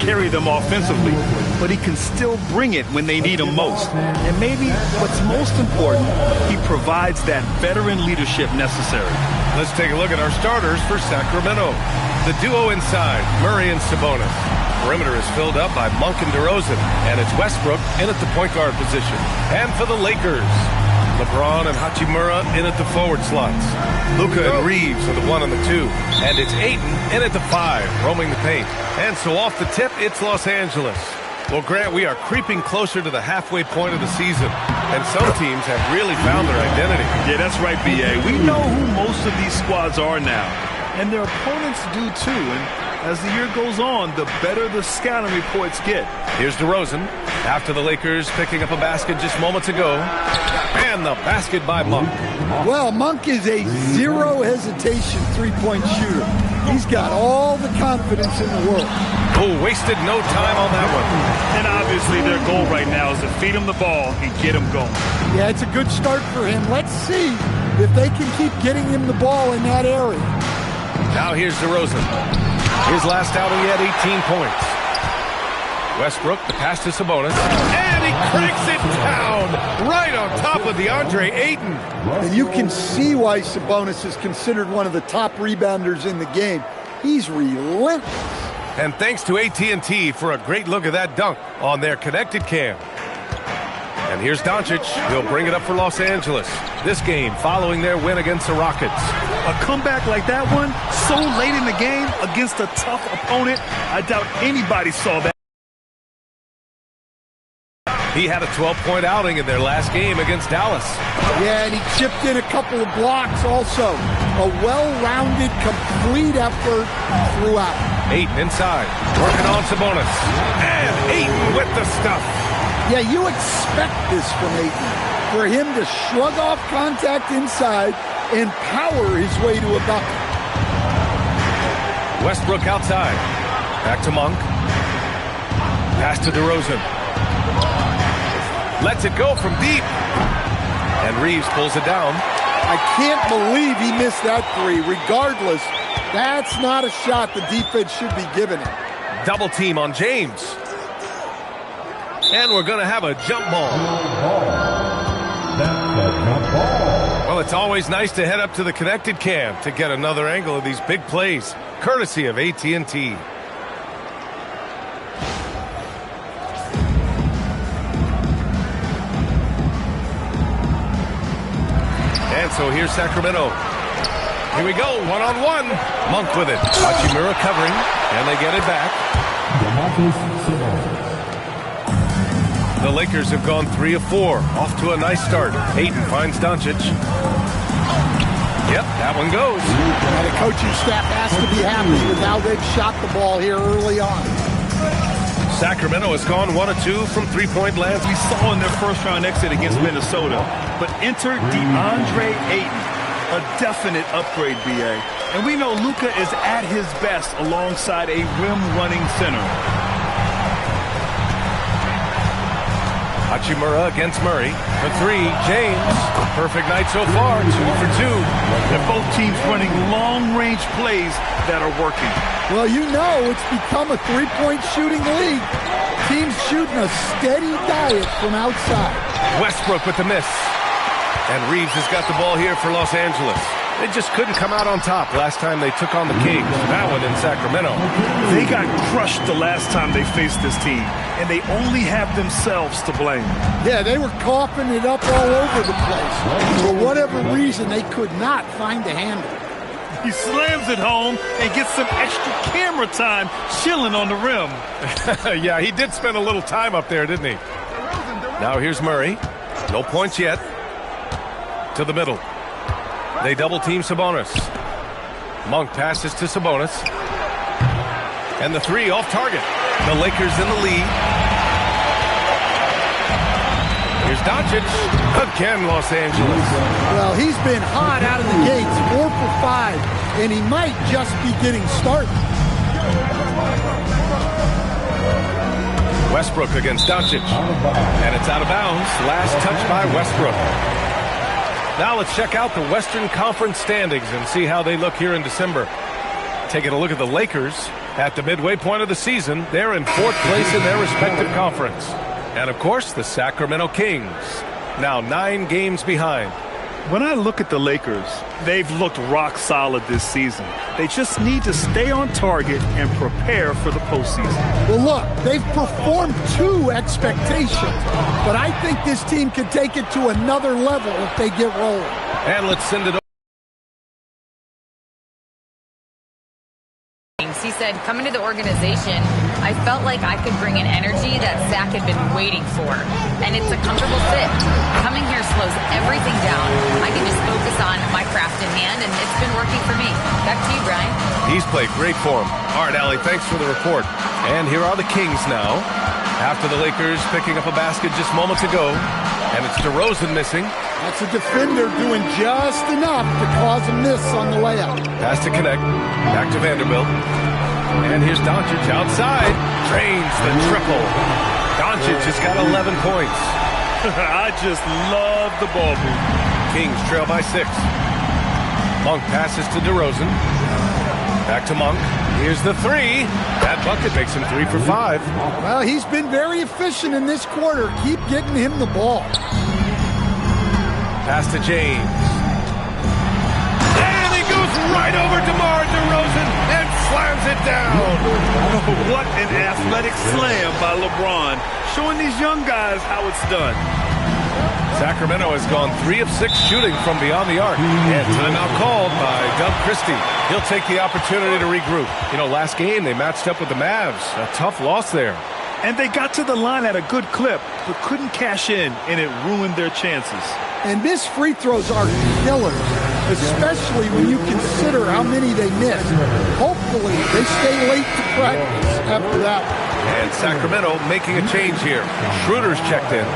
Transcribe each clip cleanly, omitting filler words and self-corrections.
carry them offensively, but he can still bring it when they need him most. And maybe what's most important, he provides that veteran leadership necessary. Let's take a look at our starters for Sacramento. The duo inside, Murray and Sabonis. Perimeter is filled up by Monk and DeRozan, and it's Westbrook in at the point guard position. And for the Lakers, LeBron and Hachimura in at the forward slots. Luka and Reeves are the 1 and the 2. And it's Ayton in at the 5, roaming the paint. And so off the tip, it's Los Angeles. Well, Grant, we are creeping closer to the halfway point of the season, and some teams have really found their identity. Yeah, that's right, B.A. We know who most of these squads are now, and their opponents do too. And as the year goes on, the better the scouting reports get. Here's DeRozan after the Lakers picking up a basket just moments ago. And the basket by Monk. Well, Monk is a zero hesitation three-point shooter. He's got all the confidence in the world. Oh, wasted no time on that one. And obviously their goal right now is to feed him the ball and get him going. Yeah, it's a good start for him. Let's see if they can keep getting him the ball in that area. Now here's DeRozan. His last outing, he had 18 points. Westbrook, the pass to Sabonis. And he cranks it down right on top of DeAndre Ayton. And you can see why Sabonis is considered one of the top rebounders in the game. He's relentless. And thanks to AT&T for a great look at that dunk on their connected cam. And here's Doncic. He'll bring it up for Los Angeles. This game following their win against the Rockets. A comeback like that one, so late in the game against a tough opponent, I doubt anybody saw that. He had a 12-point outing in their last game against Dallas. Yeah, and he chipped in a couple of blocks also. A well-rounded, complete effort throughout. Ayton inside, working on Sabonis. And Ayton with the stuff. Yeah, you expect this from Ayton. For him to shrug off contact inside and power his way to a bucket. Westbrook outside. Back to Monk. Pass to DeRozan. Lets it go from deep. And Reeves pulls it down. I can't believe he missed that three. Regardless, that's not a shot the defense should be giving him. Double team on James. And we're going to have a jump ball. Well, it's always nice to head up to the connected cam to get another angle of these big plays, courtesy of AT&T. And so here's Sacramento. Here we go, one-on-one. Monk with it. Hachimura covering, and they get it back. The Lakers have gone 3 of 4, off to a nice start. Ayton finds Doncic. Yep, that one goes. And the coaching staff has to be happy with how they've shot the ball here early on. Sacramento has gone 1 of 2 from three-point land. We saw in their first-round exit against Minnesota, but enter DeAndre Ayton, a definite upgrade, B.A. And we know Luka is at his best alongside a rim-running center. Hachimura against Murray. For 3, James. Perfect night so far, 2 for 2. They're both teams running long-range plays that are working. Well, you know it's become a three-point shooting league. Teams shooting a steady diet from outside. Westbrook with the miss. And Reeves has got the ball here for Los Angeles. They just couldn't come out on top last time they took on the Kings. That one in Sacramento. They got crushed the last time they faced this team, and they only have themselves to blame. Yeah, they were coughing it up all over the place. For whatever reason, they could not find a handle. He slams it home and gets some extra camera time chilling on the rim. Yeah, he did spend a little time up there, didn't he? Now here's Murray. No points yet. To the middle. They double-team Sabonis. Monk passes to Sabonis. And the 3 off target. The Lakers in the lead. Here's Doncic. Again, Los Angeles. Well, he's been hot out of the gates, 4 for 5, and he might just be getting started. Westbrook against Doncic. And it's out of bounds. Last touch by Westbrook. Now let's check out the Western Conference standings and see how they look here in December. Taking a look at the Lakers at the midway point of the season, they're in 4th place in their respective conference. And of course, the Sacramento Kings, now 9 games behind. When I look at the Lakers, they've looked rock solid this season. They just need to stay on target and prepare for the postseason. Well, look, they've performed to expectations, but I think this team can take it to another level if they get rolling. And let's send it over. He said, coming to the organization, I felt like I could bring an energy that Zach had been waiting for. And it's a comfortable fit. Coming here slows everything down. I can just focus on my craft in hand, and it's been working for me. Back to you, Brian. He's played great for him. All right, Allie, thanks for the report. And here are the Kings now. After the Lakers picking up a basket just moments ago. And it's DeRozan missing. That's a defender doing just enough to cause a miss on the layup. Has to connect. Back to Vanderbilt. And here's Doncic outside. Drains the triple. Doncic has got 11 points. I just love the ball move. Kings trail by 6. Monk passes to DeRozan. Back to Monk. Here's the 3. That bucket makes him 3 for 5. Well, he's been very efficient in this quarter. Keep getting him the ball. Pass to James. And he goes right over DeMar DeRozan and slams it down. What an athletic slam by LeBron, showing these young guys how it's done. Sacramento has gone 3 of 6 shooting from beyond the arc. And timeout called by Doug Christie. He'll take the opportunity to regroup. You know, last game they matched up with the Mavs. A tough loss there. And they got to the line at a good clip, but couldn't cash in, and it ruined their chances. And missed free throws are killers, especially when you consider how many they missed. Hopefully, they stay late to practice after that one. And Sacramento making a change here. Schroeder's checked in.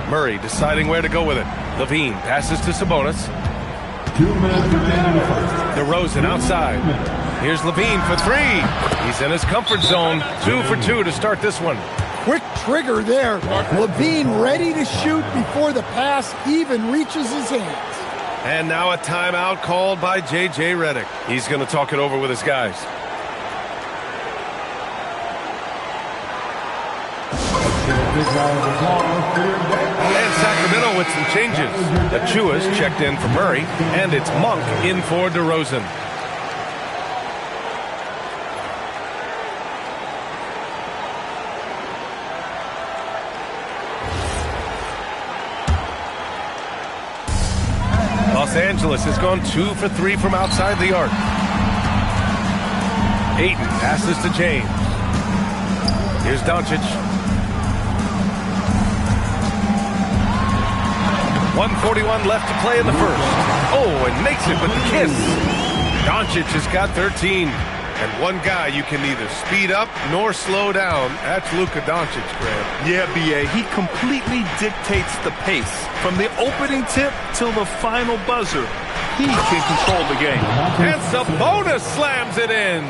Murray deciding where to go with it. Levine passes to Sabonis. 2 minutes remaining in the first. DeRozan outside. Here's Levine for 3. He's in his comfort zone. 2 for 2 to start this one. Quick trigger there. Levine ready to shoot before the pass even reaches his hands. And now a timeout called by J.J. Redick. He's going to talk it over with his guys. And Sacramento with some changes. Achua's checked in for Murray, and it's Monk in for DeRozan. Los Angeles has gone 2 for 3 from outside the arc. Ayton passes to James. Here's Doncic. 1:41 left to play in the first. Oh, and makes it with the kiss. Doncic has got 13. And one guy you can neither speed up nor slow down. That's Luka Doncic, Graham. Yeah, B.A., he completely dictates the pace. From the opening tip till the final buzzer, he can control the game. And Sabonis slams it in.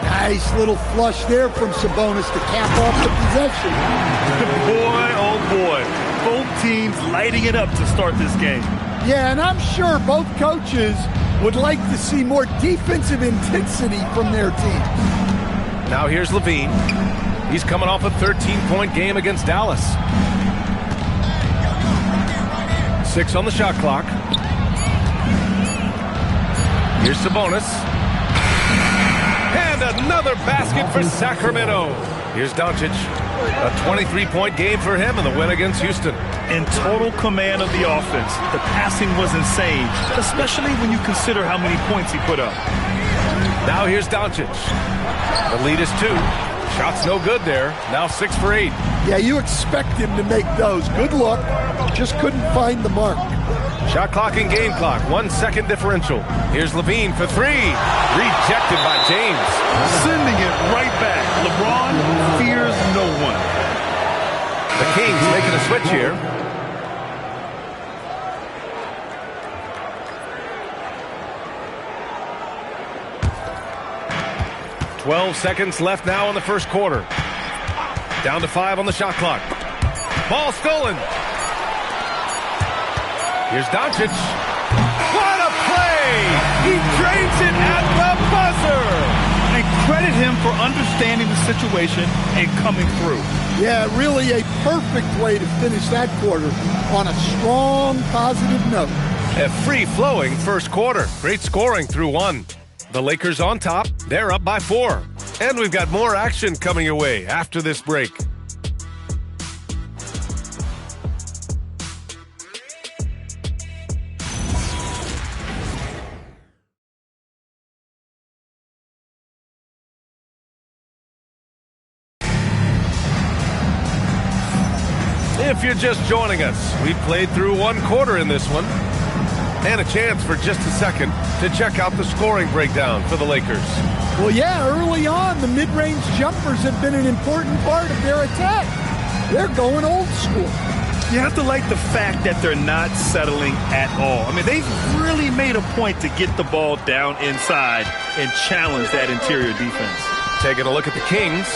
Nice little flush there from Sabonis to cap off the possession. Boy, oh boy. Both teams lighting it up to start this game. Yeah, and I'm sure both coaches would like to see more defensive intensity from their teams. Now here's Levine. He's coming off a 13-point game against Dallas. 6 on the shot clock. Here's Sabonis. And another basket for Sacramento. Here's Doncic. A 23-point game for him in the win against Houston. In total command of the offense. The passing was insane, especially when you consider how many points he put up. Now here's Doncic. The lead is 2. Shots no good there. Now 6 for 8. Yeah, you expect him to make those. Good luck. Just couldn't find the mark. Shot clock and game clock. 1 second differential. Here's Levine for 3. Rejected by James. Sending it right back. LeBron fears no one. The Kings making a switch here. 12 seconds left now in the first quarter. Down to 5 on the shot clock. Ball stolen. Here's Doncic. What a play! He drains it at the buzzer! And credit him for understanding the situation and coming through. Yeah, really a perfect way to finish that quarter on a strong, positive note. A free-flowing first quarter. Great scoring through 1. The Lakers on top. They're up by 4. And we've got more action coming your way after this break. If you're just joining us, we've played through 1 quarter in this one. And a chance for just a second to check out the scoring breakdown for the Lakers. Well, yeah, early on, the mid-range jumpers have been an important part of their attack. They're going old school. You have to like the fact that they're not settling at all. I mean, they've really made a point to get the ball down inside and challenge that interior defense. Taking a look at the Kings.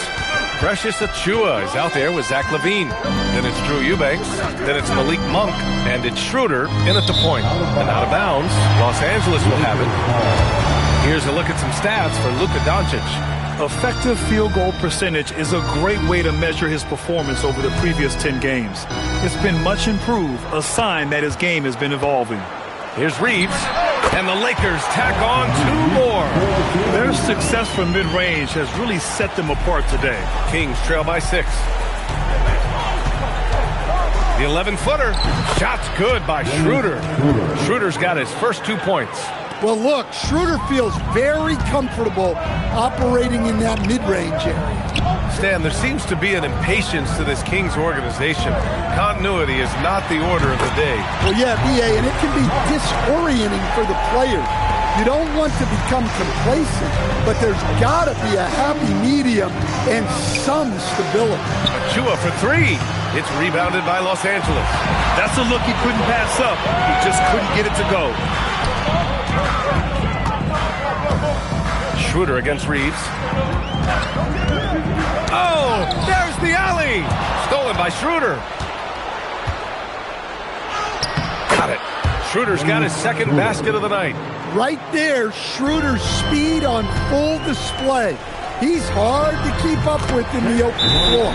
Precious Achiuwa is out there with Zach LaVine. Then it's Drew Eubanks. Then it's Malik Monk. And it's Schroeder in at the point. And out of bounds, Los Angeles will have it. Here's a look at some stats for Luka Doncic. Effective field goal percentage is a great way to measure his performance over the previous 10 games. It's been much improved, a sign that his game has been evolving. Here's Reeves. And the Lakers tack on 2 more. Their success from mid-range has really set them apart today. Kings trail by 6. The 11-footer. Shot's good by Schroeder. Schroeder's got his first 2 points. Well, look, Schroeder feels very comfortable operating in that mid-range area. Stan, there seems to be an impatience to this Kings organization. Continuity is not the order of the day. Well, yeah, B.A., and it can be disorienting for the players. You don't want to become complacent, but there's got to be a happy medium and some stability. Achiuwa for 3. It's rebounded by Los Angeles. That's a look he couldn't pass up. He just couldn't get it to go. Schroeder against Reeves. Oh, there's the alley. Stolen by Schroeder. Got it. Schroeder's got his second basket of the night. Right there, Schroeder's speed on full display. He's hard to keep up with in the open floor.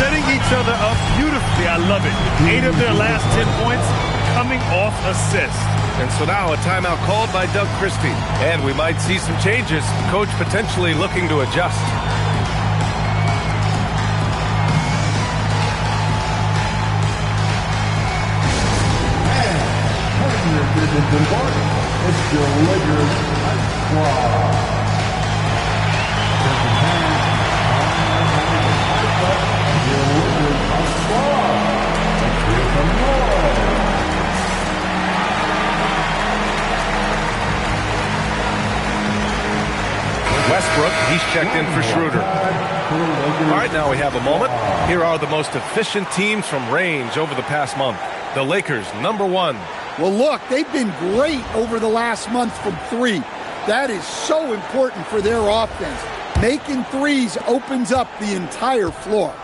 Setting each other up beautifully. I love it. 8 of their last 10 points coming off assists. And so now a timeout called by Doug Christie. And we might see some changes. Coach potentially looking to adjust. It's your Lakers squad. Westbrook, he's checked in for Schroeder. All right, now we have a moment. Here are the most efficient teams from range over the past month. The Lakers, number 1. Well, look, they've been great over the last month from 3. That is so important for their offense. Making threes opens up the entire floor.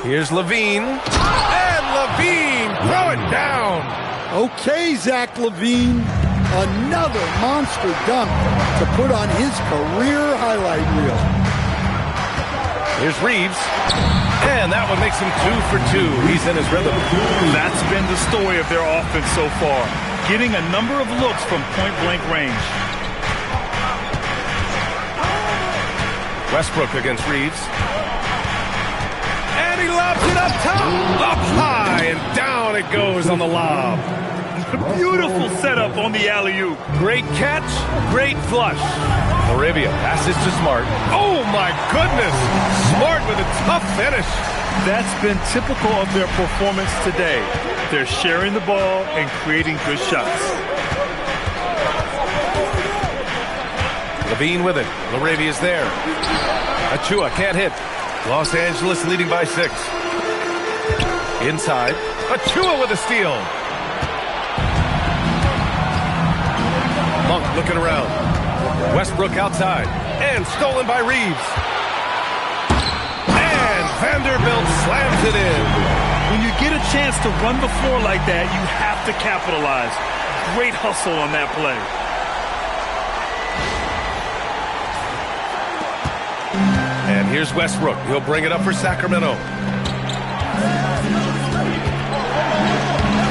Here's LaVine. And LaVine, throw it down. Okay, Zach LaVine. Another monster dunk to put on his career highlight reel. Here's Reeves. And that one makes him 2 for 2. He's in his rhythm. That's been the story of their offense so far. Getting a number of looks from point-blank range. Westbrook against Reeves. And he lobs it up top. Up high and down it goes on the lob. Beautiful setup on the alley-oop. Great catch, great flush. Arabia passes to Smart. Oh my goodness! Smart with a tough finish. That's been typical of their performance today. They're sharing the ball and creating good shots. LaVine with it. Larabia's there. Achiuwa can't hit. Los Angeles leading by 6. Inside. Achiuwa with a steal. Monk looking around. Westbrook outside. And stolen by Reeves. And Vanderbilt slams it in. When you get a chance to run the floor like that, you have to capitalize. Great hustle on that play. And here's Westbrook. He'll bring it up for Sacramento.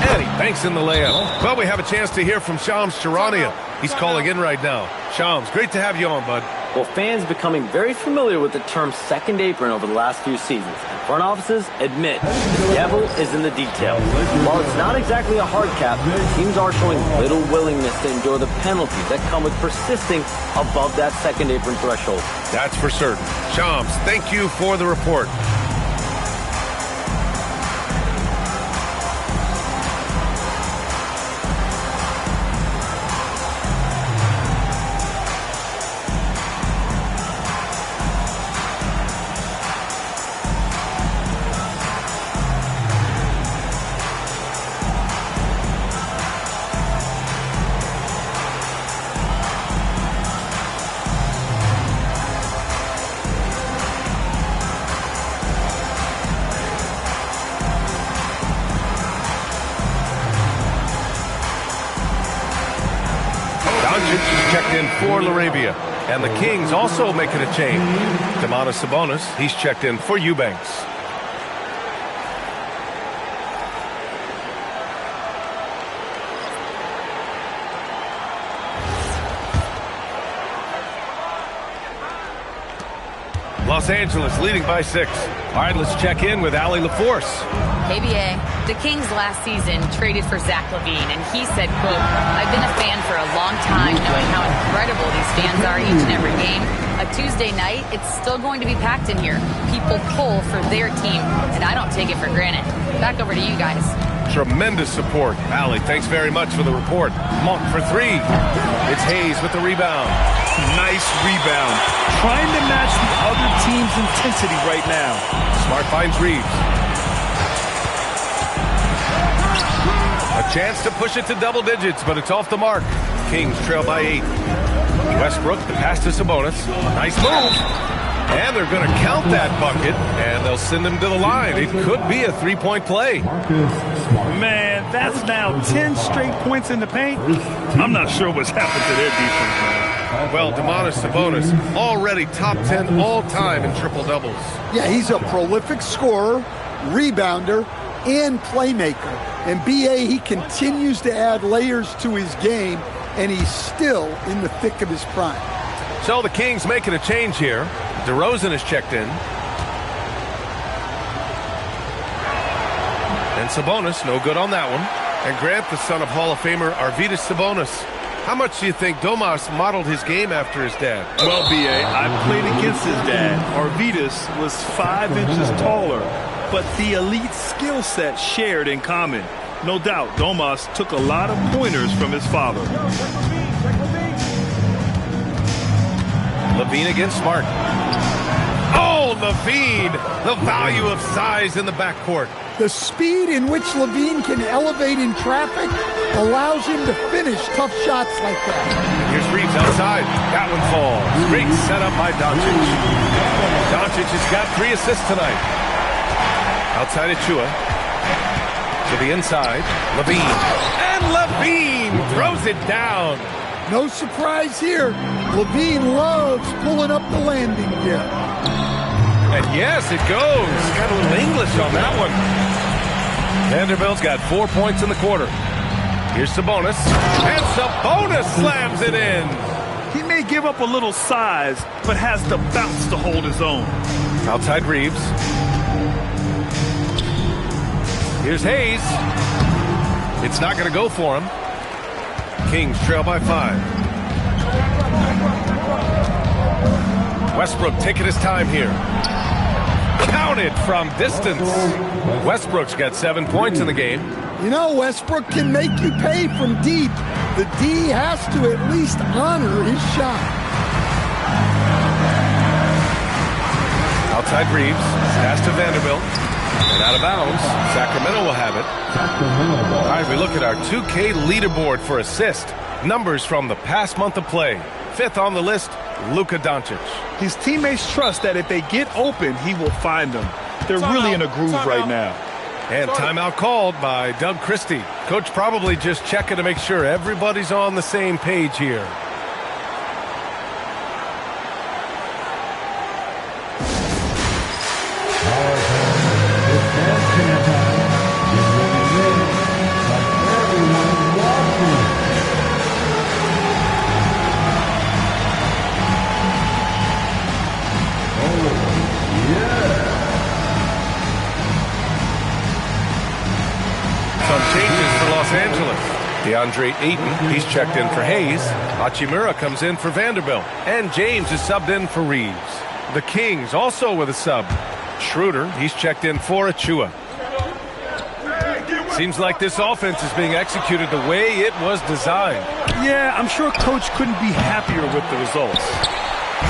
And he banks in the layup. Well, we have a chance to hear from Shams Charania. He's calling in right now. Shams, great to have you on, bud. Well, fans becoming very familiar with the term second apron over the last few seasons. And front offices admit the devil is in the details. While it's not exactly a hard cap, teams are showing little willingness to endure the penalties that come with persisting above that second apron threshold. That's for certain. Shams, thank you for the report. For Laravia. And the Kings also making a change. Domantas Sabonis, he's checked in for Eubanks. Los Angeles leading by 6. All right, let's check in with Allie LaForce. Hey, BA. The Kings last season traded for Zach LaVine, and he said, quote, "I've been a fan for a long time, knowing how incredible these fans are each and every game. A Tuesday night, it's still going to be packed in here. People pull for their team, and I don't take it for granted." Back over to you guys. Tremendous support. Allie, thanks very much for the report. Monk for 3. It's Hayes with the rebound. Nice rebound. Trying to match the other team's intensity right now. Smart finds Reeves. A chance to push it to double digits, but it's off the mark. Kings trail by 8. Westbrook, the pass to Sabonis. Nice move. And they're going to count that bucket, and they'll send him to the line. It could be a three-point play. Man, that's now 10 straight points in the paint. I'm not sure what's happened to their defense, man. Well, Domantas Sabonis, already top 10 all-time in triple-doubles. Yeah, he's a prolific scorer, rebounder, and playmaker. And BA, he continues to add layers to his game, and he's still in the thick of his prime. So the Kings making a change here. DeRozan is checked in. And Sabonis, no good on that one. And Grant, the son of Hall of Famer Arvydas Sabonis. How much do you think Domas modeled his game after his dad? Well, BA, I played against his dad. Arvydas was 5 inches taller, but the elite skill set shared in common. No doubt, Domas took a lot of pointers from his father. LaVine against Smart. Oh, LaVine! The value of size in the backcourt. The speed in which LaVine can elevate in traffic allows him to finish tough shots like that. Here's Reeves outside. That one falls. Great setup by Doncic. Doncic has got 3 assists tonight. Outside Achua. To the inside. LaVine. And LaVine throws it down. No surprise here. LaVine loves pulling up the landing gear. And yes, it goes. Got a little English on that one. Vanderbilt's got 4 points in the quarter. Here's Sabonis. And Sabonis slams it in. He may give up a little size, but has the bounce to hold his own. Outside Reeves. Here's Hayes. It's not going to go for him. Kings trail by 5. Westbrook taking his time here. Counted from distance. Westbrook's got 7 points in the game. You know, Westbrook can make you pay from deep. The D has to at least honor his shot. Outside Reeves. Pass to Vanderbilt. And out of bounds. Sacramento will have it. All right, we look at our 2K leaderboard for assist. Numbers from the past month of play. 5th on the list, Luka Doncic. His teammates trust that if they get open, he will find them. They're really in a groove right now. And timeout called by Doug Christie. Coach probably just checking to make sure everybody's on the same page here. DeAndre Ayton, he's checked in for Hayes. Hachimura comes in for Vanderbilt. And James is subbed in for Reeves. The Kings also with a sub. Schroeder, he's checked in for Achua. Seems like this offense is being executed the way it was designed. Yeah, I'm sure Coach couldn't be happier with the results.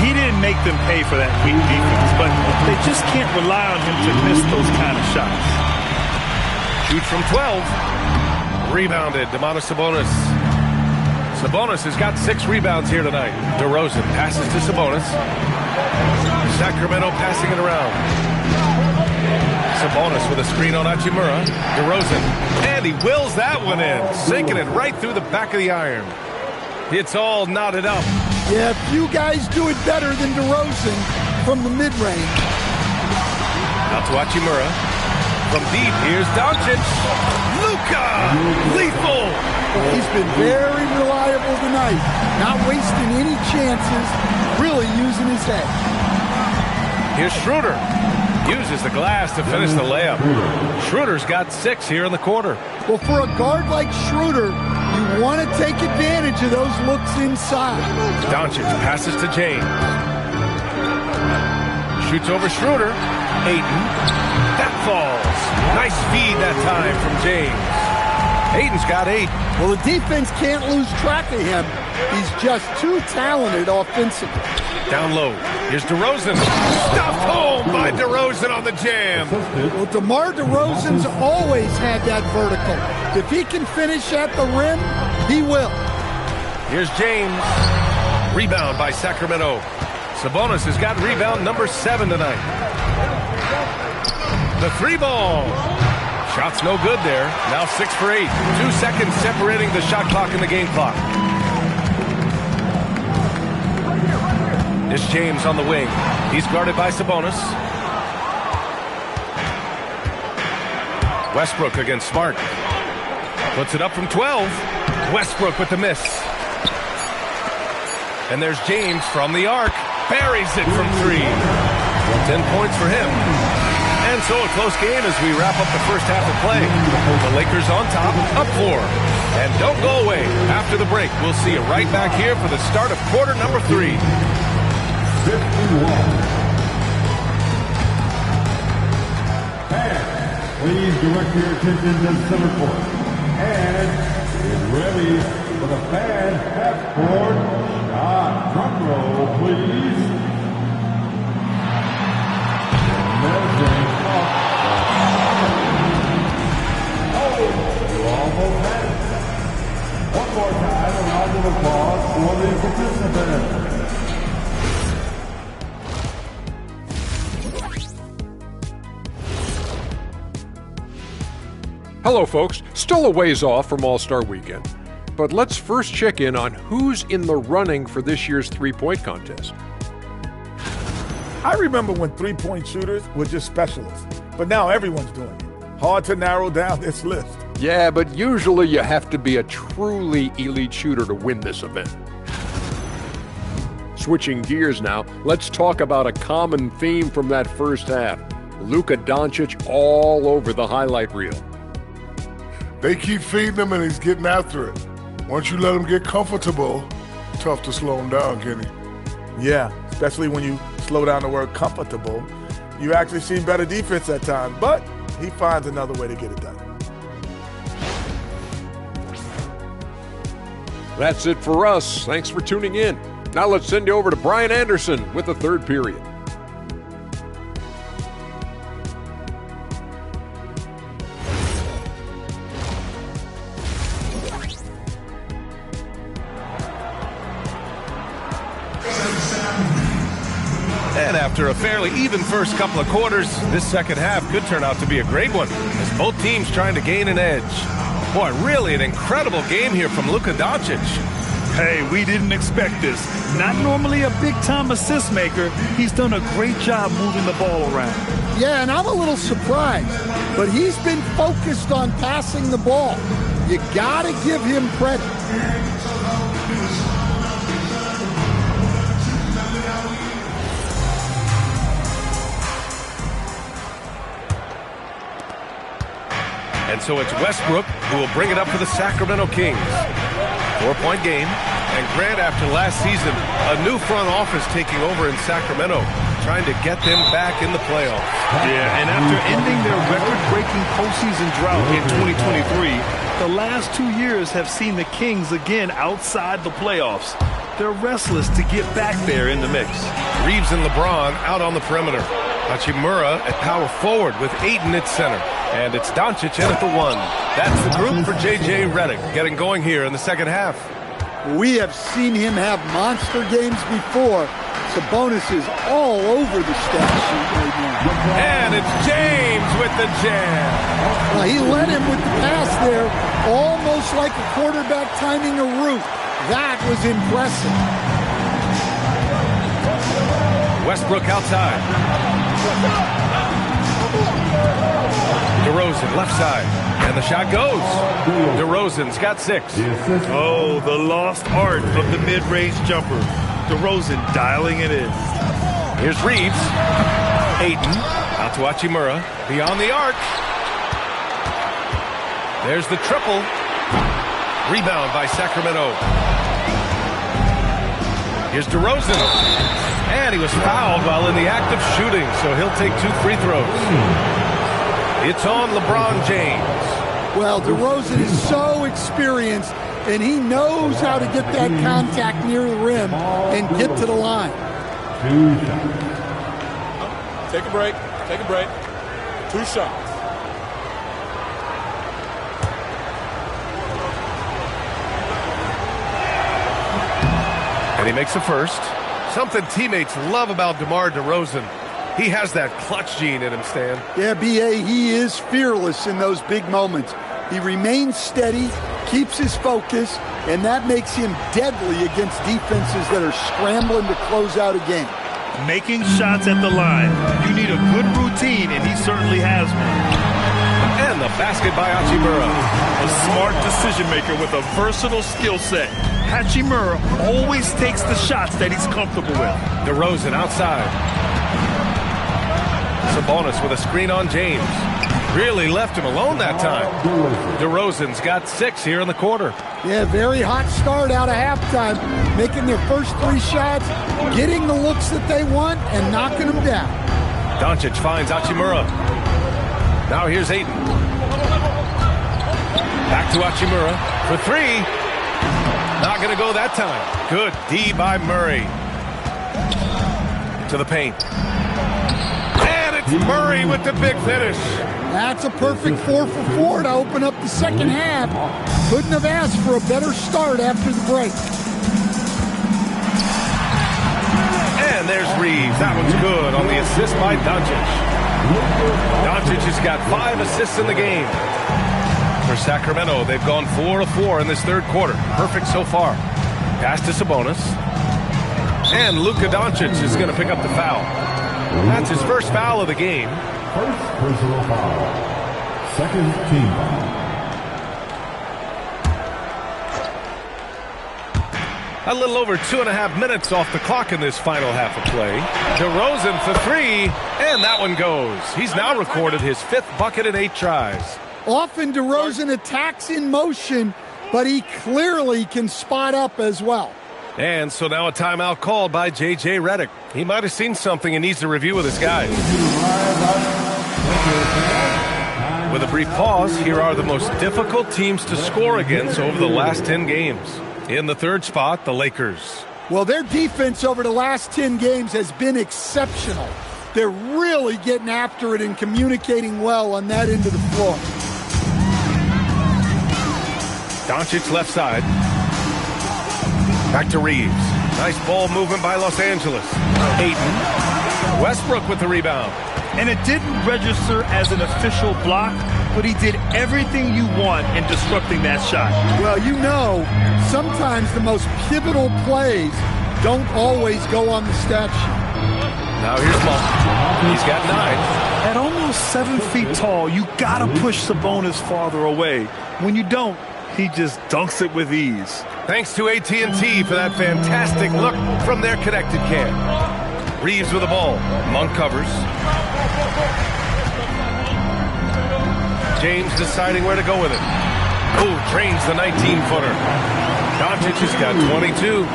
He didn't make them pay for that weak defense, but they just can't rely on him to miss those kind of shots. Shoot from 12. Rebounded, Domantas Sabonis. Sabonis has got 6 rebounds here tonight. DeRozan passes to Sabonis. Sacramento passing it around. Sabonis with a screen on Hachimura. DeRozan, and he wills that one in, sinking it right through the back of the iron. It's all knotted up. Yeah, few guys do it better than DeRozan from the mid-range. Out to Hachimura. From deep, here's Doncic. Luka! Lethal! He's been very reliable tonight. Not wasting any chances, really using his head. Here's Schroeder. Uses the glass to finish the layup. Schroeder's got 6 here in the quarter. Well, for a guard like Schroeder, you want to take advantage of those looks inside. Doncic passes to James. Shoots over Schroeder. Ayton. That falls. Nice feed that time from James. Ayton's got 8. Well, the defense can't lose track of him. He's just too talented offensively. Down low. Here's DeRozan. Stuffed home by DeRozan on the jam. Well, DeMar DeRozan's always had that vertical. If he can finish at the rim, he will. Here's James. Rebound by Sacramento. Sabonis has got rebound number 7 tonight. The 3 ball. Shot's no good there. Now 6 for 8. 2 seconds separating the shot clock and the game clock. It's James on the wing. He's guarded by Sabonis. Westbrook against Smart. Puts it up from 12. Westbrook with the miss. And there's James from the arc. Buries it from 3. 10 points for him. And so a close game as we wrap up the first half of play. The Lakers on top, up 4. And don't go away. After the break, we'll see you right back here for the start of quarter number 3. 51. And please direct your attention to center court. And get ready for the fan half-court shot. Drum roll, please. Measuring up. Oh, you almost had it. One more time, a round of applause for the participants. Hello, folks. Still a ways off from All-Star Weekend, but let's first check in on who's in the running for this year's three-point contest. I remember when three-point shooters were just specialists, but now everyone's doing it. Hard to narrow down this list. Yeah, but usually you have to be a truly elite shooter to win this event. Switching gears now, let's talk about a common theme from that first half. Luka Doncic all over the highlight reel. They keep feeding him and he's getting after it. Once you let him get comfortable, tough to slow him down, Kenny. Yeah, especially when you slow down the word comfortable. You actually see better defense at times, but he finds another way to get it done. That's it for us. Thanks for tuning in. Now let's send you over to Brian Anderson with the third period. And after a fairly even first couple of quarters, this second half could turn out to be a great one, as both teams trying to gain an edge. Boy, really an incredible game here from Luka Doncic. Hey, we didn't expect this. Not normally a big-time assist maker. He's done a great job moving the ball around. Yeah, and I'm a little surprised, but he's been focused on passing the ball. You gotta give him credit. And so it's Westbrook who will bring it up for the Sacramento Kings. 4-point game. And Grant, after last season, a new front office taking over in Sacramento, trying to get them back in the playoffs. Yeah, and after ending their record-breaking postseason drought in 2023, the last 2 years have seen the Kings again outside the playoffs. They're restless to get back there in the mix. Reeves and LeBron out on the perimeter. Hachimura at power forward with Ayton at center. And it's Doncic in at the 1. That's the group for J.J. Redick getting going here in the second half. We have seen him have monster games before. Sabonis is all over the stat sheet right now. And it's James with the jam. Well, he led him with the pass there, almost like a quarterback timing a route. That was impressive. Westbrook outside. DeRozan left side. And the shot goes. DeRozan's got 6. Oh, the lost art of the mid-range jumper. DeRozan dialing it in. Here's Reeves. Ayton out to Hachimura. Beyond the arc. There's the triple. Rebound by Sacramento. Here's DeRozan. And he was fouled while in the act of shooting, so he'll take 2 free throws. It's on LeBron James. Well, DeRozan is so experienced, and he knows how to get that contact near the rim and get to the line. Take a break. Take a break. 2 shots. And he makes the first. Something teammates love about DeMar DeRozan. He has that clutch gene in him, Stan. Yeah, B.A., he is fearless in those big moments. He remains steady, keeps his focus, and that makes him deadly against defenses that are scrambling to close out a game. Making shots at the line. You need a good routine, and he certainly has one. And the basket by Hachimura. A smart decision maker with a versatile skill set. Hachimura always takes the shots that he's comfortable with. DeRozan outside. Sabonis with a screen on James. Really left him alone that time. DeRozan's got 6 here in the quarter. Yeah, very hot start out of halftime. Making their first 3 shots, getting the looks that they want, and knocking them down. Doncic finds Hachimura. Now here's Ayton. Back to Hachimura for 3. Not going to go that time. Good D by Murray. To the paint. And it's Murray with the big finish. That's a perfect 4 for 4 to open up the second half. Couldn't have asked for a better start after the break. And there's Reeves. That one's good on the assist by Doncic. Doncic has got 5 assists in the game. For Sacramento, they've gone 4 of 4 in this third quarter. Perfect so far. Pass to Sabonis. And Luka Doncic is going to pick up the foul. That's his first foul of the game. First personal foul. Second team foul. A little over 2.5 minutes off the clock in this final half of play. DeRozan for 3, and that one goes. He's now recorded his 5th bucket in 8 tries. Often DeRozan attacks in motion, but he clearly can spot up as well. And so now a timeout called by J.J. Redick. He might have seen something and needs to review with his guys. With a brief pause, here are the most difficult teams to score against over the last 10 games. In the third spot, the Lakers. Well, their defense over the last 10 games has been exceptional. They're really getting after it and communicating well on that end of the floor. Doncic left side. Back to Reeves. Nice ball movement by Los Angeles. Ayton. Westbrook with the rebound. And it didn't register as an official block, but he did everything you want in disrupting that shot. Well, you know, sometimes the most pivotal plays don't always go on the stat sheet. Now here's Monk. He's got 9. At almost 7 feet tall, you gotta push Sabonis farther away. When you don't, he just dunks it with ease. Thanks to AT&T for that fantastic look from their connected cam. Reeves with the ball. Monk covers. James deciding where to go with it. Oh, trains the 19-footer. Doncic has got 22.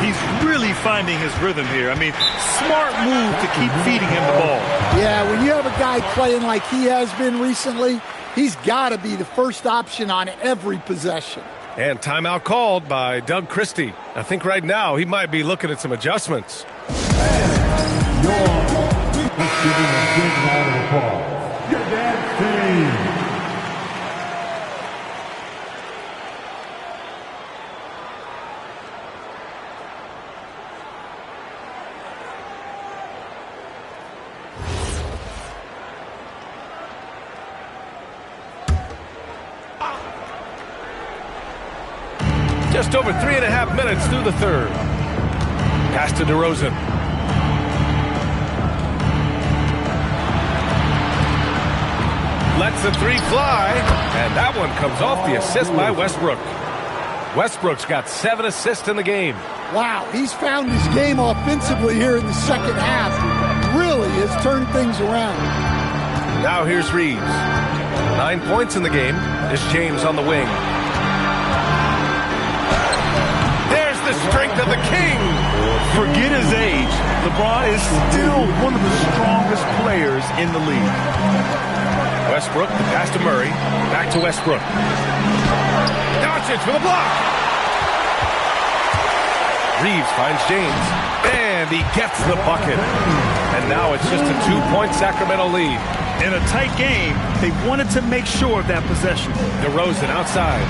He's really finding his rhythm here. I mean, smart move to keep feeding him the ball. Yeah, when you have a guy playing like he has been recently, he's got to be the first option on every possession. And timeout called by Doug Christie. I think right now he might be looking at some adjustments. Let's give him a big round of applause. Your dance team. Just over 3.5 minutes through the third. Pass to DeRozan. Lets the 3 fly, and that one comes off the assist by Westbrook. Westbrook's got 7 assists in the game. Wow, he's found his game offensively here in the second half. Really has turned things around. Now here's Reeves. 9 points in the game. It's James on the wing. There's the strength of the king. Forget his age. LeBron is still one of the strongest players in the league. Westbrook, the pass to Murray. Back to Westbrook. Doncic with a block. Reeves finds James. And he gets the bucket. And now it's just a 2-point Sacramento lead. In a tight game, they wanted to make sure of that possession. DeRozan outside.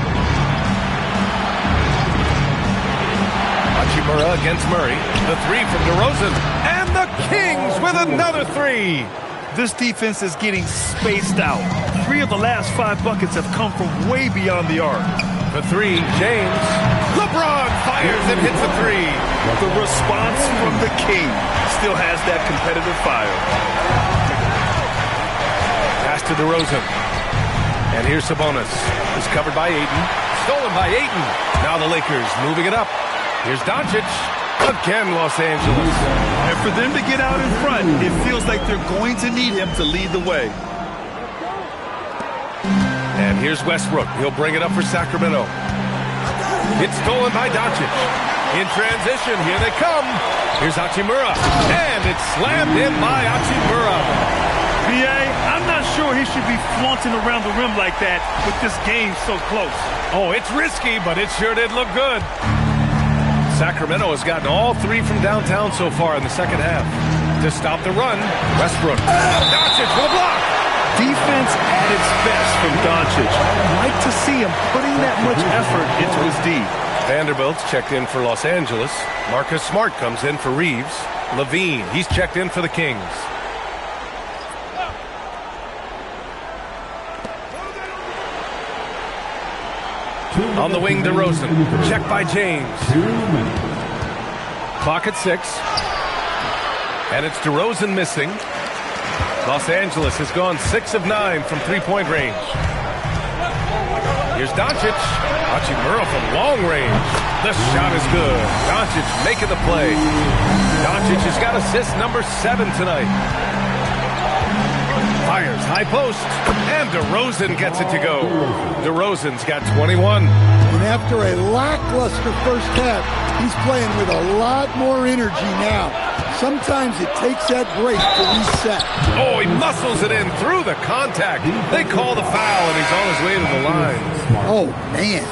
Hachimura against Murray. The 3 from DeRozan. And the Kings with another 3. This defense is getting spaced out. 3 of the last 5 buckets have come from way beyond the arc. The 3, James. LeBron fires and hits a 3. The response from the king still has that competitive fire. Pass to DeRozan. And here's Sabonis. It's covered by Ayton. Stolen by Ayton. Now the Lakers moving it up. Here's Doncic. Again, Los Angeles. And for them to get out in front, it feels like they're going to need him to lead the way. And here's Westbrook. He'll bring it up for Sacramento. It's stolen by Doncic. In transition, here they come. Here's Hachimura. And it's slammed in by Hachimura. B.A., I'm not sure he should be flaunting around the rim like that with this game so close. Oh, it's risky, but it sure did look good. Sacramento has gotten all 3 from downtown so far in the second half. To stop the run, Westbrook. Doncic with a block. Defense at its best from Doncic. I'd like to see him putting that much effort into his D. Vanderbilt's checked in for Los Angeles. Marcus Smart comes in for Reeves. Levine, he's checked in for the Kings. On the wing, DeRozan. Checked by James. Clock at 6. And it's DeRozan missing. Los Angeles has gone 6 of 9 from 3-point range. Here's Doncic. Hachimura from long range. The shot is good. Doncic making the play. Doncic has got assist number 7 tonight. Fires high post. And DeRozan gets it to go. DeRozan's got 21. And after a lackluster first half, he's playing with a lot more energy now. Sometimes it takes that break to reset. Oh, he muscles it in through the contact. They call the foul, and he's on his way to the line. Oh, man.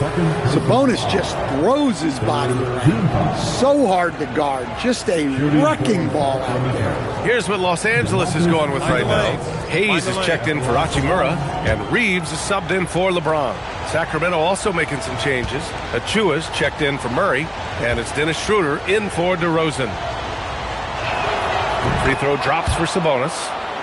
Sabonis just throws his body around. So hard to guard. Just a wrecking ball out there. Here's what Los Angeles is going with right now. Hayes is checked in for Hachimura, and Reeves is subbed in for LeBron. Sacramento also making some changes. Achua's checked in for Murray, and it's Dennis Schroeder in for DeRozan. Free throw drops for Sabonis.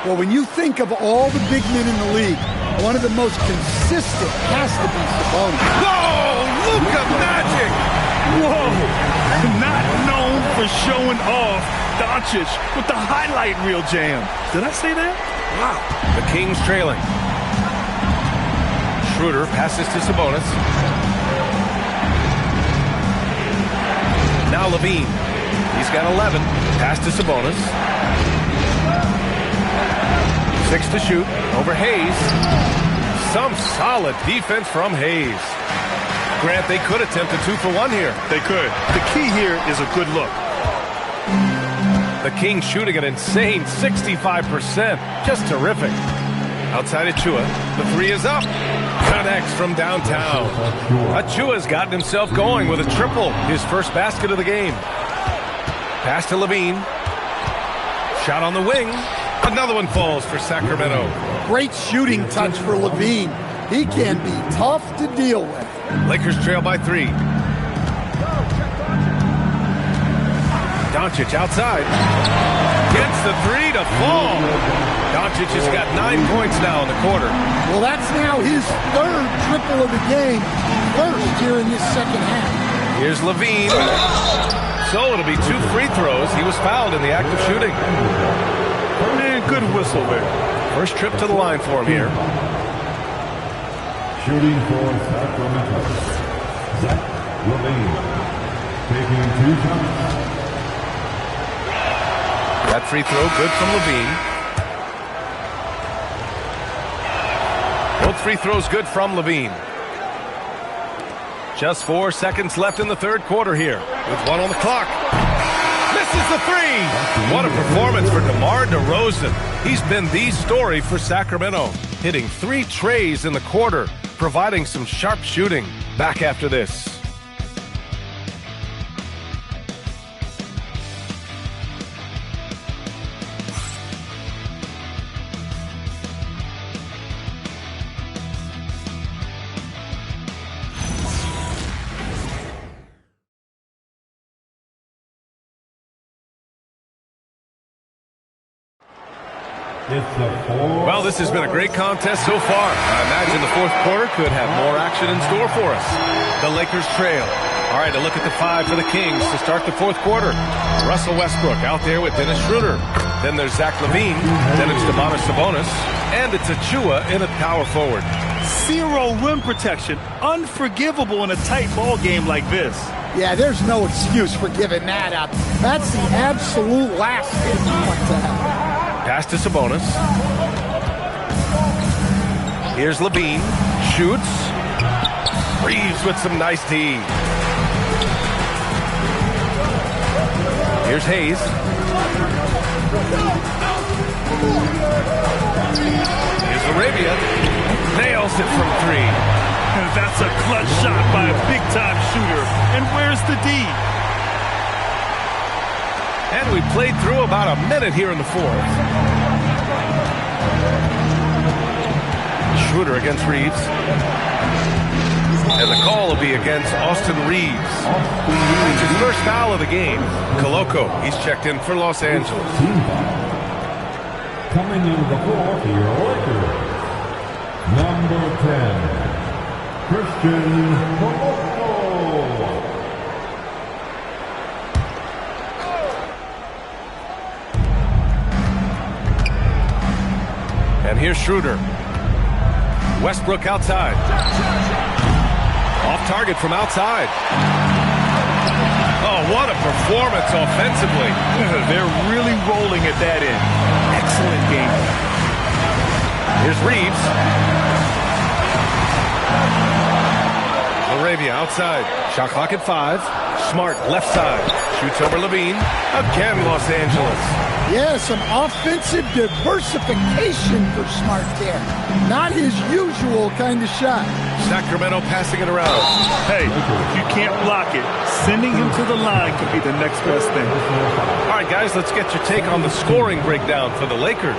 Well, when you think of all the big men in the league, one of the most consistent has to be Sabonis. Whoa! Luka Magic! Whoa! Not known for showing off, Doncic with the highlight reel jam. Did I say that? Wow. The Kings trailing. Schroeder passes to Sabonis. Now Levine. He's got 11. Pass to Sabonis. 6 to shoot. Over Hayes. Some solid defense from Hayes. Grant, they could attempt a 2 for 1 here. They could. The key here is a good look. The Kings shooting an insane 65%. Just terrific. Outside Achua. The 3 is up. Connects from downtown. Achua's gotten himself going with a triple. His first basket of the game. Pass to Levine. Shot on the wing. Another one falls for Sacramento. Great shooting touch for Levine. He can be tough to deal with. Lakers trail by 3. Doncic outside. Gets the 3 to fall. Doncic has got 9 points now in the quarter. Well, that's now his 3rd triple of the game. First here in this second half. Here's Levine. So it'll be 2 free throws. He was fouled in the act of shooting. Man, good whistle there. First trip to the line for him here. Shooting for Sacramento, Zach Levine, taking 2 shots. That free throw good from Levine. Both free throws good from Levine. Just 4 seconds left in the 3rd quarter here with 1 on the clock. Misses the 3. What a performance for DeMar DeRozan. He's been the story for Sacramento, hitting 3 trays in the quarter, providing some sharp shooting. Back after this. Well, this has been a great contest so far. I imagine the 4th quarter could have more action in store for us. The Lakers trail. All right, a look at the 5 for the Kings to start the 4th quarter. Russell Westbrook out there with Dennis Schroeder. Then there's Zach Levine. Then it's Domantas Sabonis. And it's Achua in at power forward. 0 rim protection. Unforgivable in a tight ball game like this. Yeah, there's no excuse for giving that up. That's the absolute last thing you want to have. Pass to Sabonis. Here's Levine. Shoots. Reeves with some nice D. Here's Hayes. Here's Arabia. Nails it from 3. And that's a clutch shot by a big-time shooter. And where's the D? And we played through about a minute here in the 4th. Schroeder against Reeves. And the call will be against Austin Reeves. It's his first foul of the game. Koloko, he's checked in for Los Angeles. Coming into the floor for your Lakers, number 10, Christian Koloko. And here's Schroeder. Westbrook outside. Off target from outside. Oh, what a performance offensively. They're really rolling at that end. Excellent game. Here's Reeves. Arabia outside. Shot clock at 5. Smart left side. Shoots over Levine. Again, Los Angeles. Yeah, some offensive diversification for Smart there. Not his usual kind of shot. Sacramento passing it around. Hey, if you can't block it, sending him to the line could be the next best thing. All right, guys, let's get your take on the scoring breakdown for the Lakers.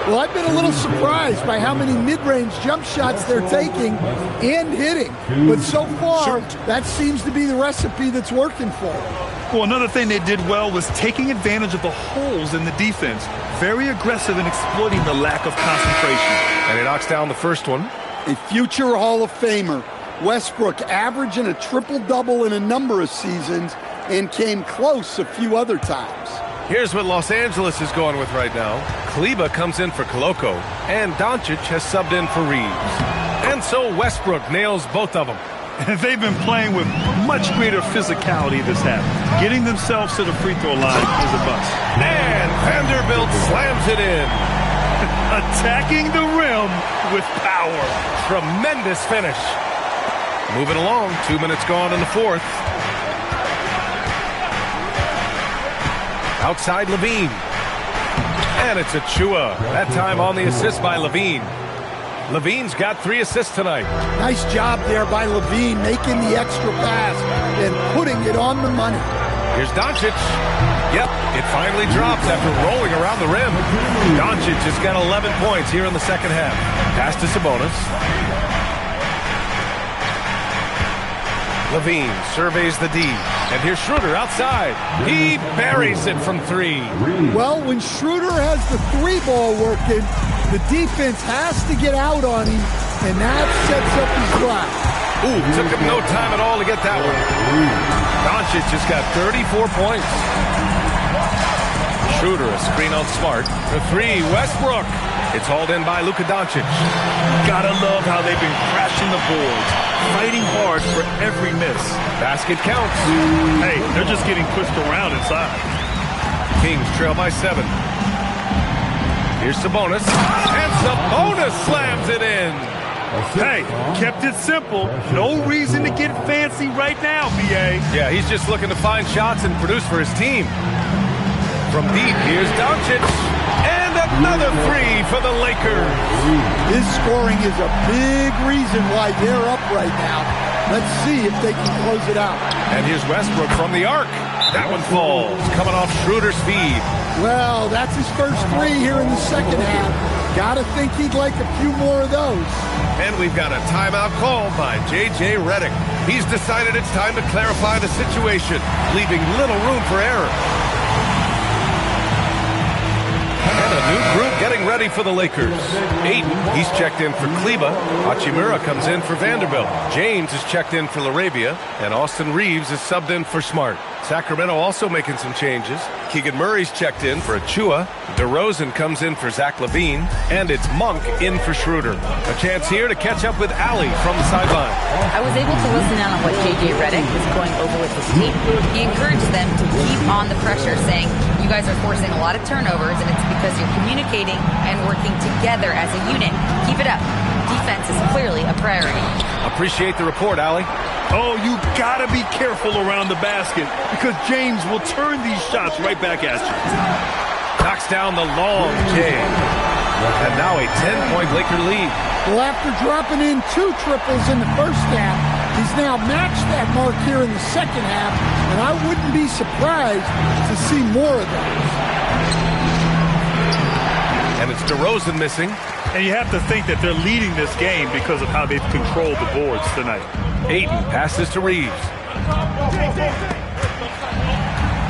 Well, I've been a little surprised by how many mid-range jump shots they're taking and hitting. But so far, that seems to be the recipe that's working for them. Well, another thing they did well was taking advantage of the holes in the defense. Very aggressive in exploiting the lack of concentration. And he knocks down the first one. A future Hall of Famer. Westbrook averaging a triple-double in a number of seasons and came close a few other times. Here's what Los Angeles is going with right now. Kleba comes in for Koloko, and Doncic has subbed in for Reeves. And so Westbrook nails both of them. They've been playing with much greater physicality this half. Getting themselves to the free throw line is a bust. And Vanderbilt slams it in. Attacking the rim with power. Tremendous finish. Moving along, 2 minutes gone in the fourth. Outside Levine. And it's Achua. That time on the assist by Levine. Levine's got 3 assists tonight. Nice job there by Levine, making the extra pass and putting it on the money. Here's Doncic. Yep, it finally drops after rolling around the rim. Doncic has got 11 points here in the second half. Pass to Sabonis. Levine surveys the D. And here's Schroeder outside. He buries it from 3. Well, when Schroeder has the 3-ball working, the defense has to get out on him, and that sets up his drive. Ooh, took him no time at all to get that one. Doncic just got 34 points. Schroeder, a screen on Smart. The 3, Westbrook. It's hauled in by Luka Doncic. Gotta love how they've been crashing the boards, fighting hard for every miss. Basket counts. Hey, they're just getting pushed around inside. Kings trail by 7. Here's Sabonis. And Sabonis slams it in. Hey, kept it simple. No reason to get fancy right now, B.A. Yeah, he's just looking to find shots and produce for his team. From deep, here's Doncic. And another 3 for the Lakers. His scoring is a big reason why they're up right now. Let's see if they can close it out. And here's Westbrook from the arc. That one falls, coming off Schroeder's feed. Well, that's his first 3 here in the second half. Gotta think he'd like a few more of those. And we've got a timeout called by J.J. Redick. He's decided it's time to clarify the situation, leaving little room for error. And a new group getting ready for the Lakers. Ayton, he's checked in for Kleba. Hachimura comes in for Vanderbilt. James is checked in for LaRavia. And Austin Reeves is subbed in for Smart. Sacramento also making some changes. Keegan Murray's checked in for Achua. DeRozan comes in for Zach LaVine. And it's Monk in for Schroeder. A chance here to catch up with Allie from the sideline. I was able to listen in on what J.J. Redick was going over with his team. He encouraged them to keep on the pressure, saying, you guys are forcing a lot of turnovers, and it's because you're communicating and working together as a unit. Keep it up. Defense is clearly a priority. Appreciate the report, Allie. Oh, you gotta be careful around the basket because James will turn these shots right back at you. Knocks down the long J. And now a 10-point Laker lead. Well, after dropping in 2 triples in the first half, he's now matched that mark here in the second half, and I wouldn't be surprised to see more of those. And it's DeRozan missing. And you have to think that they're leading this game because of how they've controlled the boards tonight. Ayton passes to Reeves.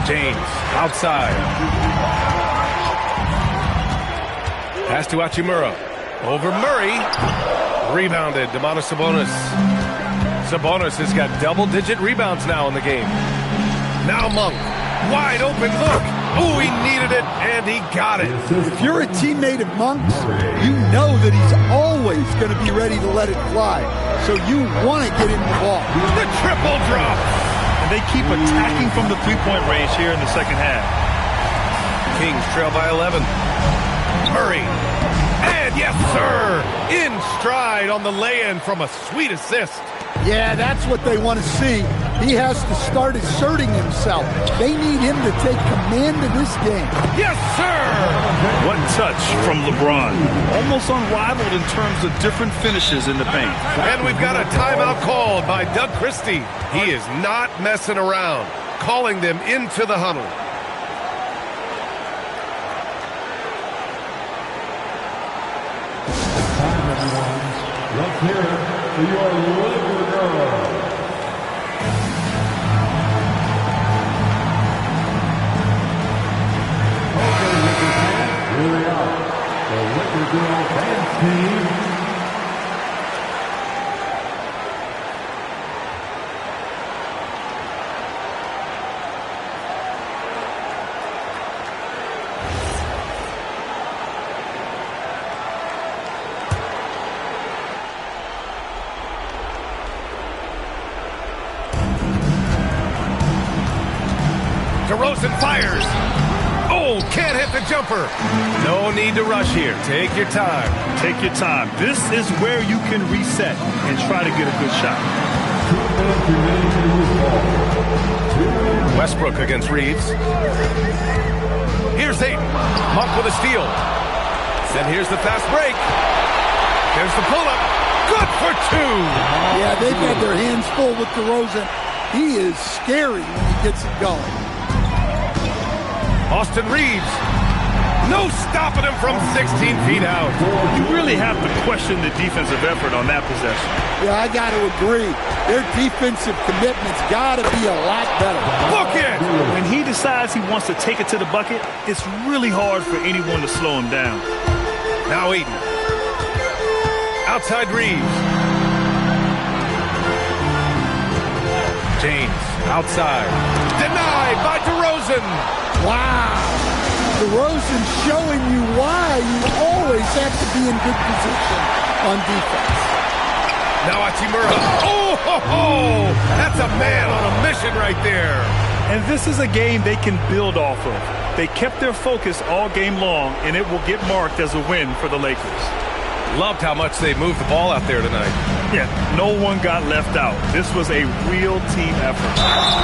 James outside. Pass to Hachimura. Over Murray. Rebounded. Domantas Sabonis. Sabonis has got double-digit rebounds now in the game. Now Monk. Wide open look. Oh, he needed it, and he got it. If you're a teammate of Monk's, you know that he's always going to be ready to let it fly. So you want to get him the ball. The triple drop. And they keep attacking from the three-point range here in the second half. Kings trail by 11. Murray. And yes, sir. In stride on the lay-in from a sweet assist. Yeah, that's what they want to see. He has to start asserting himself. They need him to take command of this game. Yes, sir! What touch from LeBron. Almost unrivaled in terms of different finishes in the paint. And we've got a timeout called by Doug Christie. He is not messing around, calling them into the huddle. It's time, everyone. Let's hear it for your Laker girls. DeRozan fires. Oh, can't hit the jumper. No need to rush here. Take your time. Take your time. This is where you can reset and try to get a good shot. Westbrook against Reeves. Here's Ayton. Monk with a steal. Then here's the fast break. There's the pull-up. Good for two. Yeah, they've had their hands full with DeRozan. He is scary when he gets it going. Austin Reeves. No stopping him from 16 feet out. You really have to question the defensive effort on that possession. Yeah, I got to agree. Their defensive commitment's got to be a lot better. Look it! When he decides he wants to take it to the bucket, it's really hard for anyone to slow him down. Now Ayton. Outside Reeves. James, outside. Denied by DeRozan. Wow. DeRozan showing you why you always have to be in good position on defense. Now Hachimura. Oh, ho, ho! That's a man on a mission right there. And this is a game they can build off of. They kept their focus all game long, and it will get marked as a win for the Lakers. Loved how much they moved the ball out there tonight. Yeah, no one got left out. This was a real team effort.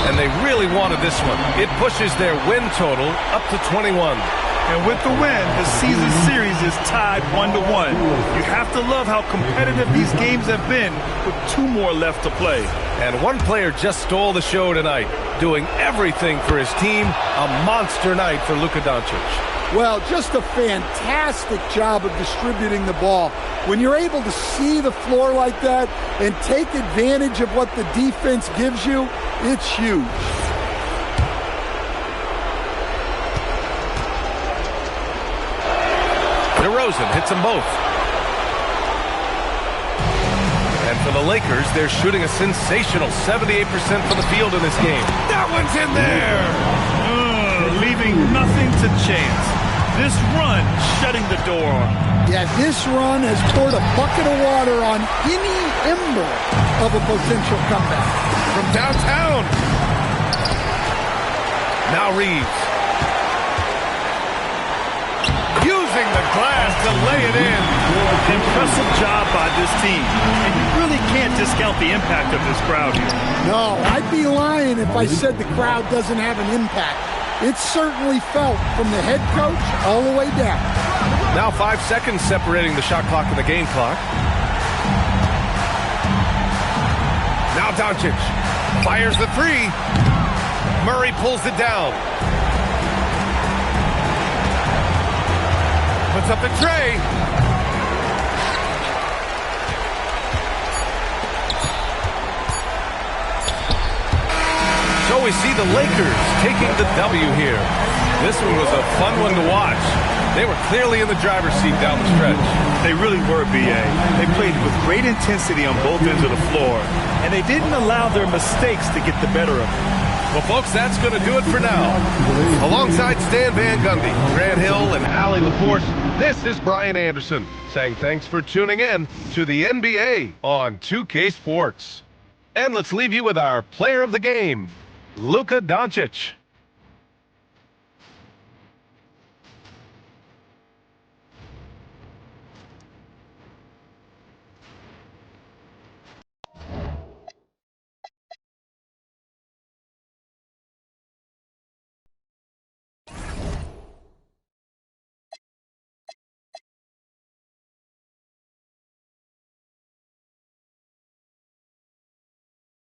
And they really wanted this one. It pushes their win total up to 21. And with the win, the season series is tied 1-1. You have to love how competitive these games have been with two more left to play. And one player just stole the show tonight, doing everything for his team. A monster night for Luka Doncic. Well, just a fantastic job of distributing the ball. When you're able to see the floor like that and take advantage of what the defense gives you, it's huge. DeRozan hits them both. And for the Lakers, they're shooting a sensational 78% from the field in this game. That one's in there! Leaving nothing to chance. This run shutting the door on them. Yeah, this run has poured a bucket of water on any ember of a potential comeback. From downtown. Now Reeves. Using the glass to lay it in. Impressive job by this team. And you really can't discount the impact of this crowd here. No, I'd be lying if I said the crowd doesn't have an impact. It's certainly felt from the head coach all the way down. Now 5 seconds separating the shot clock and the game clock. Now Doncic fires the three. Murray pulls it down. Puts up the tray. So we see the Lakers taking the W here. This one was a fun one to watch. They were clearly in the driver's seat down the stretch. They really were, B.A. They played with great intensity on both ends of the floor, and they didn't allow their mistakes to get the better of them. Well, folks, that's going to do it for now. Alongside Stan Van Gundy, Grant Hill, and Allie Laporte, this is Brian Anderson saying thanks for tuning in to the NBA on 2K Sports. And let's leave you with our player of the game, Luka Doncic.